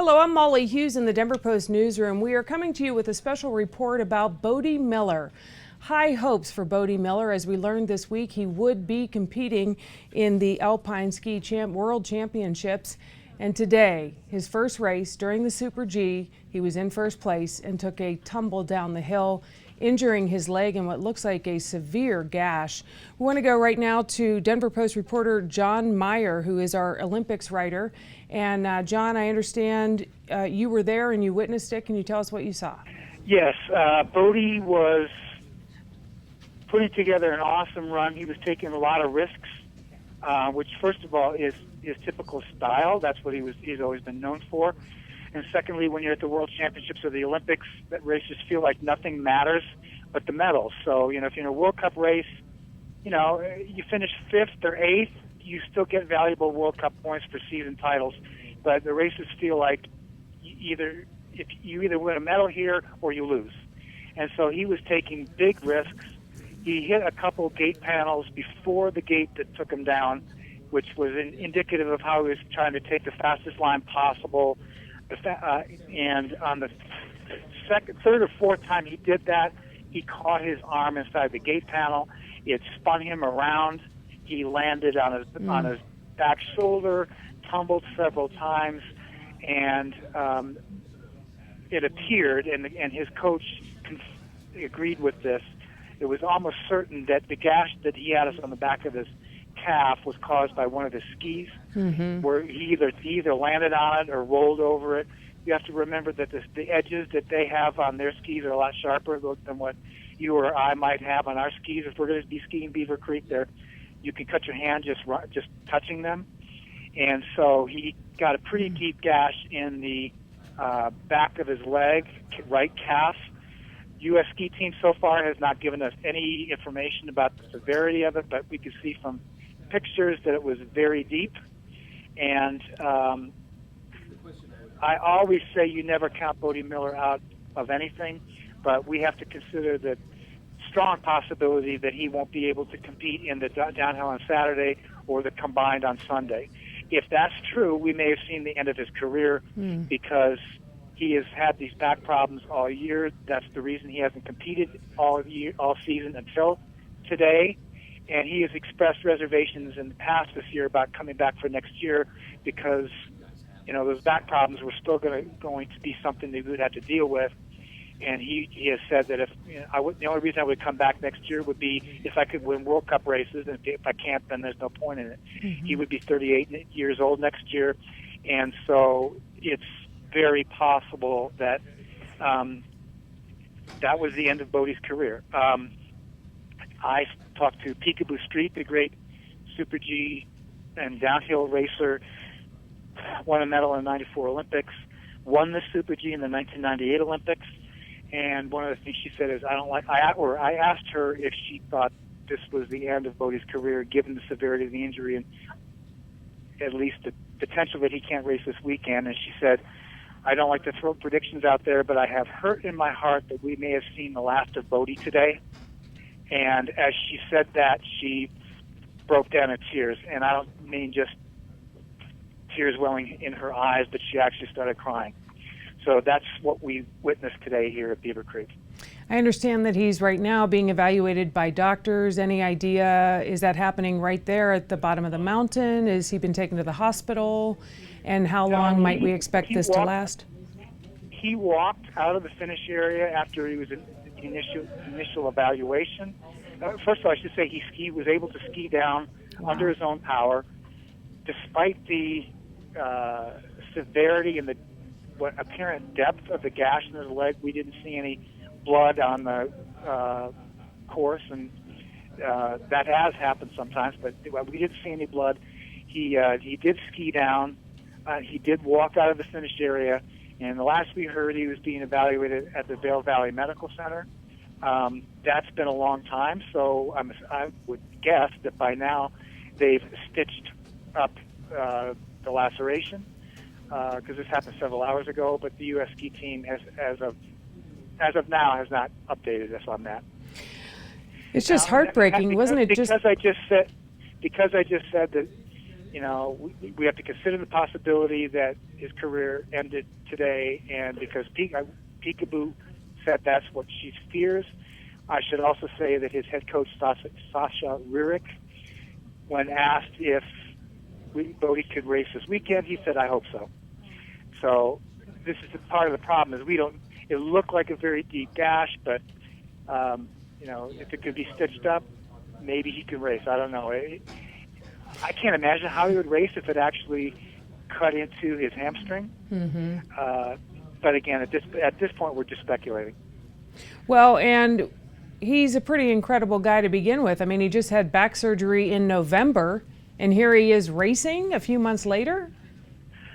Hello, I'm Molly Hughes in the Denver Post newsroom. We are coming to you with a special report about Bode Miller. High hopes for Bode Miller as we learned this week he would be competing in the Alpine Ski World Championships. And today, his first race during the Super G, he was in first place and took a tumble down the hill, injuring his leg in what looks like a severe gash. We want to go right now to Denver Post reporter John Meyer, who is our Olympics writer. And John, I understand you were there and you witnessed it. Can you tell us what you saw? Yes, Bode was putting together an awesome run. He was taking a lot of risks, which first of all is his typical style. That's what he's always been known for. And secondly, when you're at the World Championships or the Olympics, that races feel like nothing matters but the medals. So, if you're in a World Cup race, you finish 5th or 8th, you still get valuable World Cup points for season titles. But the races feel like you either win a medal here or you lose. And so he was taking big risks. He hit a couple gate panels before the gate that took him down, which was indicative of how he was trying to take the fastest line possible. And on the third or fourth time he did that, he caught his arm inside the gate panel. It spun him around. He landed on his back shoulder, tumbled several times, and it appeared, and his coach agreed with this, it was almost certain that the gash that he had on the back of his calf was caused by one of his skis, where he either landed on it or rolled over it. You have to remember that the edges that they have on their skis are a lot sharper than what you or I might have on our skis. If we're going to be skiing Beaver Creek, you can cut your hand just touching them. And so he got a pretty deep gash in the back of his leg, right calf. U.S. ski team so far has not given us any information about the severity of it, but we could see from pictures that it was very deep. And I always say you never count Bode Miller out of anything, but we have to consider the strong possibility that he won't be able to compete in the downhill on Saturday or the combined on Sunday. If that's true, we may have seen the end of his career because he has had these back problems all year. That's the reason he hasn't competed all season until today. And he has expressed reservations in the past this year about coming back for next year because, those back problems were still going to be something that we would have to deal with. And he has said that the only reason I would come back next year would be if I could win World Cup races, and if I can't, then there's no point in it. He would be 38 years old next year, and so it's very possible that that was the end of Bode's career. I talked to Peekaboo Street, the great Super G and downhill racer, won a medal in the '94 Olympics, won the Super G in the 1998 Olympics, and one of the things she said is, I asked her if she thought this was the end of Bode's career, given the severity of the injury and at least the potential that he can't race this weekend, and she said, I don't like to throw predictions out there, but I have hurt in my heart that we may have seen the last of Bode today. And as she said that, she broke down in tears. And I don't mean just tears welling in her eyes, but she actually started crying. So that's what we witnessed today here at Beaver Creek. I understand that he's right now being evaluated by doctors. Any idea, is that happening right there at the bottom of the mountain? Has he been taken to the hospital? And how long might we expect this to last? He walked out of the finish area after he was in the initial evaluation. First of all, I should say he was able to ski down under his own power. Despite the severity and the apparent depth of the gash in his leg, we didn't see any blood on the course, and that has happened sometimes, but we didn't see any blood. He did ski down. He did walk out of the finished area, and the last we heard, he was being evaluated at the Vail Valley Medical Center. That's been a long time, so I would guess that by now they've stitched up the laceration, because this happened several hours ago, but the U.S. ski team has, as of now, has not updated us on that. It's just heartbreaking, wasn't it? Because I just said that we have to consider the possibility that his career ended today, and because Peekaboo said that's what she fears. I should also say that his head coach, Sasha Ririk, when asked if Bode could race this weekend, he said, "I hope so." So this is part of the problem is it looked like a very deep gash, but if it could be stitched up, maybe he could race. I don't know. I can't imagine how he would race if it actually cut into his hamstring. Mm-hmm. But again, at this point, we're just speculating. Well, and he's a pretty incredible guy to begin with. I mean, he just had back surgery in November, and here he is racing a few months later.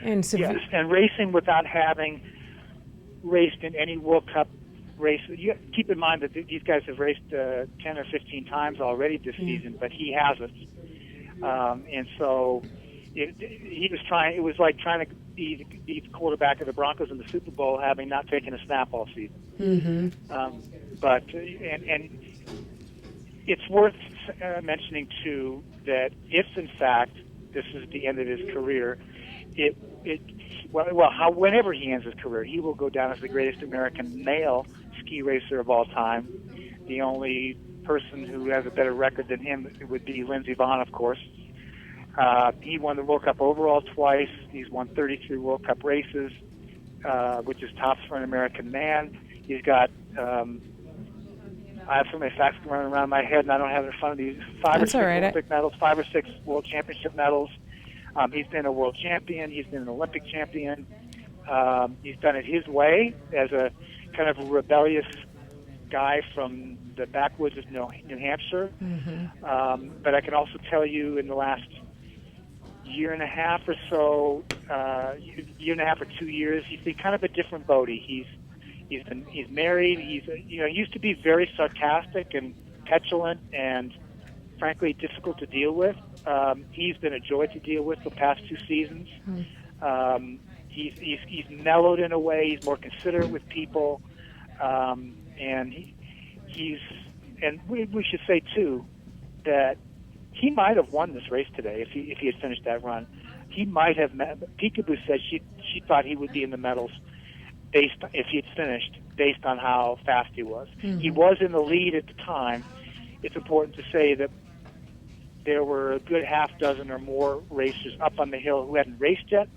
Yes, and racing without having raced in any World Cup race. You keep in mind that these guys have raced 10 or 15 times already this season, but he hasn't. And so he was trying. It was like trying to be the quarterback of the Broncos in the Super Bowl, having not taken a snap all season. Mm-hmm. But it's worth mentioning too that if in fact this is the end of his career, whenever he ends his career, he will go down as the greatest American male ski racer of all time. The only person who has a better record than him would be Lindsey Vonn, of course. He won the World Cup overall twice. He's won 33 World Cup races, which is tops for an American man. He's got, I have so many facts running around my head, and I don't have it in front of me. Five or six Olympic medals, 5 or 6 World Championship medals. He's been a world champion. He's been an Olympic champion. He's done it his way as a kind of a rebellious guy from the backwoods of New Hampshire. Mm-hmm. But I can also tell you in the last year and a half or so, year and a half or 2 years, he's been kind of a different Bode. He's married. He used to be very sarcastic and petulant and frankly difficult to deal with. He's been a joy to deal with the past 2 seasons. He's mellowed in a way. He's more considerate with people, and we should say too that he might have won this race today if he had finished that run. He might have. Peekaboo said she thought he would be in the medals if he had finished based on how fast he was. Mm-hmm. He was in the lead at the time. It's important to say that there were a good half dozen or more racers up on the hill who hadn't raced yet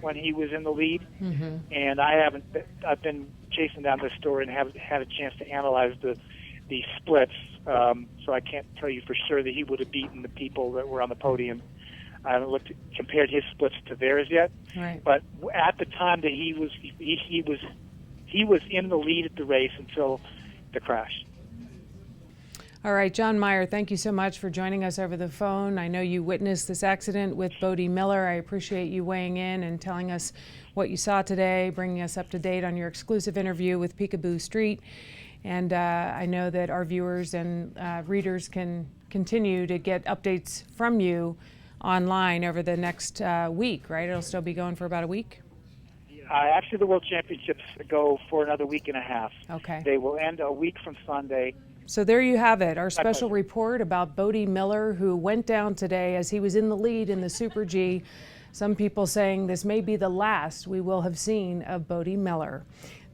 when he was in the lead. Mm-hmm. And I've been chasing down this story and haven't had a chance to analyze the splits. So I can't tell you for sure that he would have beaten the people that were on the podium. I haven't compared his splits to theirs yet. Right. But at the time that he was in the lead at the race until the crash. All right, John Meyer, thank you so much for joining us over the phone. I know you witnessed this accident with Bode Miller. I appreciate you weighing in and telling us what you saw today, bringing us up to date on your exclusive interview with Peekaboo Street. And I know that our viewers and readers can continue to get updates from you online over the next week, right? It'll still be going for about a week? Actually, the World Championships go for another week and a half. Okay. They will end a week from Sunday. So there you have it, our special report about Bode Miller, who went down today as he was in the lead in the Super G. Some people saying this may be the last we will have seen of Bode Miller.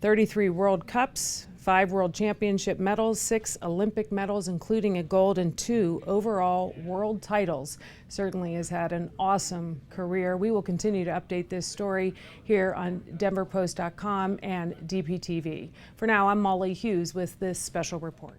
33 World Cups, 5 World Championship medals, 6 Olympic medals, including a gold, and 2 overall world titles. Certainly has had an awesome career. We will continue to update this story here on DenverPost.com and DPTV. For now, I'm Molly Hughes with this special report.